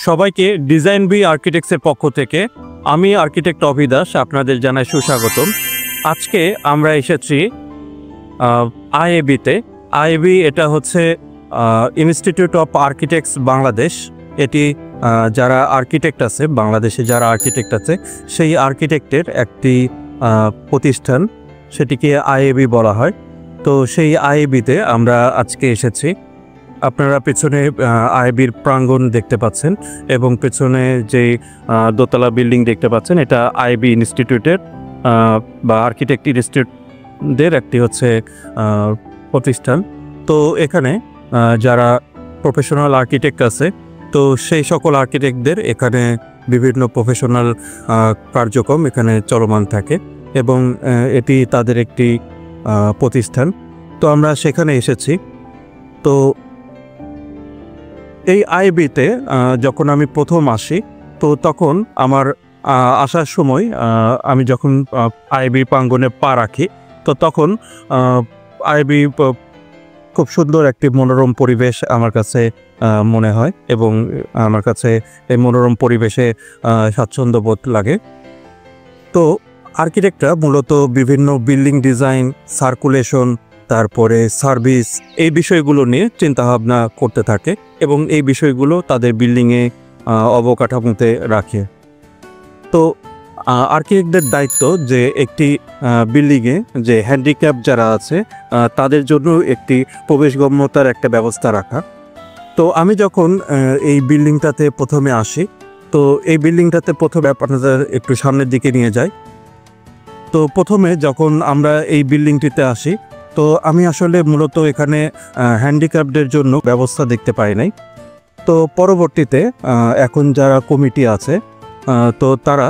সবাইকে design B আর্কিটেক্টসের পক্ষ থেকে আমি আর্কিটেক্ট অভিদাস আপনাদের জানাই সুস্বাগতম। আজকে আমরা এসেছি আইএবিতে। আইএবি এটা হচ্ছে ইনস্টিটিউট অফ আর্কিটেক্টস বাংলাদেশ। এটি যারা আর্কিটেক্ট আছে, বাংলাদেশে যারা আর্কিটেক্ট আছে সেই আর্কিটেক্টের একটি প্রতিষ্ঠান, সেটিকে আইএবি বলা হয়। তো সেই আইএবিতে আমরা আজকে এসেছি। আপনারা পেছনে আইএবির প্রাঙ্গণ দেখতে পাচ্ছেন এবং পেছনে যে দোতলা বিল্ডিং দেখতে পাচ্ছেন, এটা আইএবি ইনস্টিটিউটের বা আর্কিটেক্ট ইনস্টিটিউটদের একটি হচ্ছে প্রতিষ্ঠান। তো এখানে যারা প্রফেশনাল আর্কিটেক্ট আছে, তো সেই সকল আর্কিটেক্টদের এখানে বিভিন্ন প্রফেশনাল কার্যক্রম এখানে চলমান থাকে এবং এটি তাদের একটি প্রতিষ্ঠান। তো আমরা সেখানে এসেছি। তো এই আইএবিতে যখন আমি প্রথম আসি, তো তখন আমার আসার সময় আমি যখন আইএবি প্রাঙ্গণে পা রাখি, তো তখন আইএবি খুব সুন্দর একটি মনোরম পরিবেশ আমার কাছে মনে হয় এবং আমার কাছে এই মনোরম পরিবেশে স্বাচ্ছন্দ্য বোধ লাগে। তো আর্কিটেক্টরা মূলত বিভিন্ন বিল্ডিং ডিজাইন, সার্কুলেশন, তারপরে সার্ভিস, এই বিষয়গুলো নিয়ে চিন্তাভাবনা করতে থাকে এবং এই বিষয়গুলো তাদের বিল্ডিংয়ে অবকাঠামোতে রাখে। তো আর্কিটেক্টদের দায়িত্ব যে একটি বিল্ডিংয়ে যে হ্যান্ডিক্যাপ যারা আছে তাদের জন্য একটি প্রবেশগম্যতার একটা ব্যবস্থা রাখা। তো আমি যখন এই বিল্ডিংটাতে প্রথমে আসি, তো এই বিল্ডিংটাতে প্রথমে আপনাদের একটু সামনের দিকে নিয়ে যাই। তো প্রথমে যখন আমরা এই বিল্ডিংটিতে আসি, তো আমি আসলে মূলত এখানে হ্যান্ডিক্যাপদের জন্য ব্যবস্থা দেখতে পাই নাই। তো পরবর্তীতে এখন যারা কমিটি আছে, তো তারা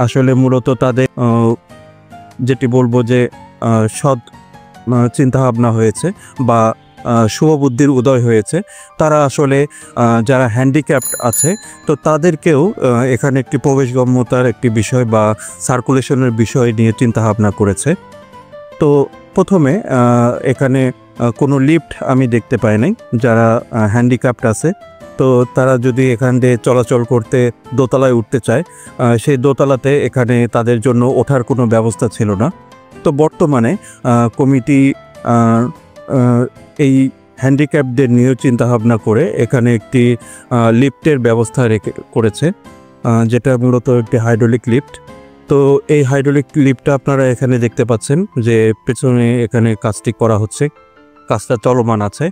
আসলে মূলত তাদের যেটি বলবো যে সৎ চিন্তাভাবনা হয়েছে বা শুভবুদ্ধির উদয় হয়েছে। তারা আসলে যারা হ্যান্ডিক্যাপড আছে, তো তাদেরকেও এখানে একটি প্রবেশগম্যতার একটি বিষয় বা সার্কুলেশনের বিষয় নিয়ে চিন্তাভাবনা করেছে। তো প্রথমে এখানে কোনো লিফট আমি দেখতে পাই নাই। যারা হ্যান্ডিক্যাপড আছে, তো তারা যদি এখান দিয়ে চলাচল করতে দোতলায় উঠতে চায়, সেই দোতলাতে এখানে তাদের জন্য ওঠার কোনো ব্যবস্থা ছিল না। তো বর্তমানে কমিটি এই হ্যান্ডিক্যাপদের নিয়েও চিন্তাভাবনা করে এখানে একটি লিফটের ব্যবস্থা করেছে, যেটা মূলত একটি হাইড্রোলিক লিফট। তো এই হাইড্রোলিক লিফটটা আপনারা এখানে দেখতে পাচ্ছেন যে পেছনে এখানে কাজটি করা হচ্ছে, কাজটা চলমান আছে।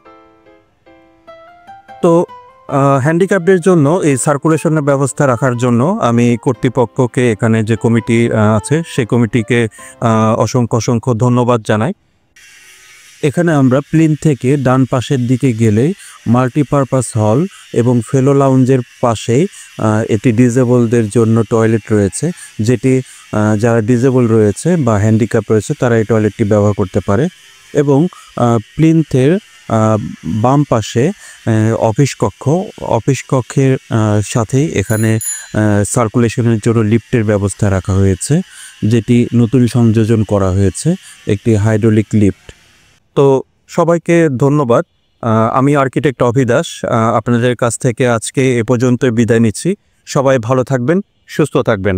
তো হ্যান্ডিক্যাপদের জন্য এই সার্কুলেশনের ব্যবস্থা রাখার জন্য আমি কর্তৃপক্ষকে, এখানে যে কমিটি আছে সেই কমিটিকে অসংখ্য ধন্যবাদ জানাই। এখানে আমরা প্লিন থেকে ডান পাশের দিকে গেলে মাল্টিপারপাস হল এবং ফেলো লাউঞ্জের পাশেই এটি ডিজেবলদের জন্য টয়লেট রয়েছে, যেটি যারা ডিজেবল রয়েছে বা হ্যান্ডিক্যাপ রয়েছে তারা এই টয়লেটটি ব্যবহার করতে পারে। এবং প্লিন্থের বাম পাশে অফিস কক্ষের সাথেই এখানে সার্কুলেশনের জন্য লিফটের ব্যবস্থা রাখা হয়েছে, যেটি নতুন সংযোজন করা হয়েছে, একটি হাইড্রোলিক লিফট। তো সবাইকে ধন্যবাদ। আমি আর্কিটেক্ট অভিদাস আপনাদের কাছ থেকে আজকে এ পর্যন্ত বিদায় নিচ্ছি। সবাই ভালো থাকবেন, সুস্থ থাকবেন।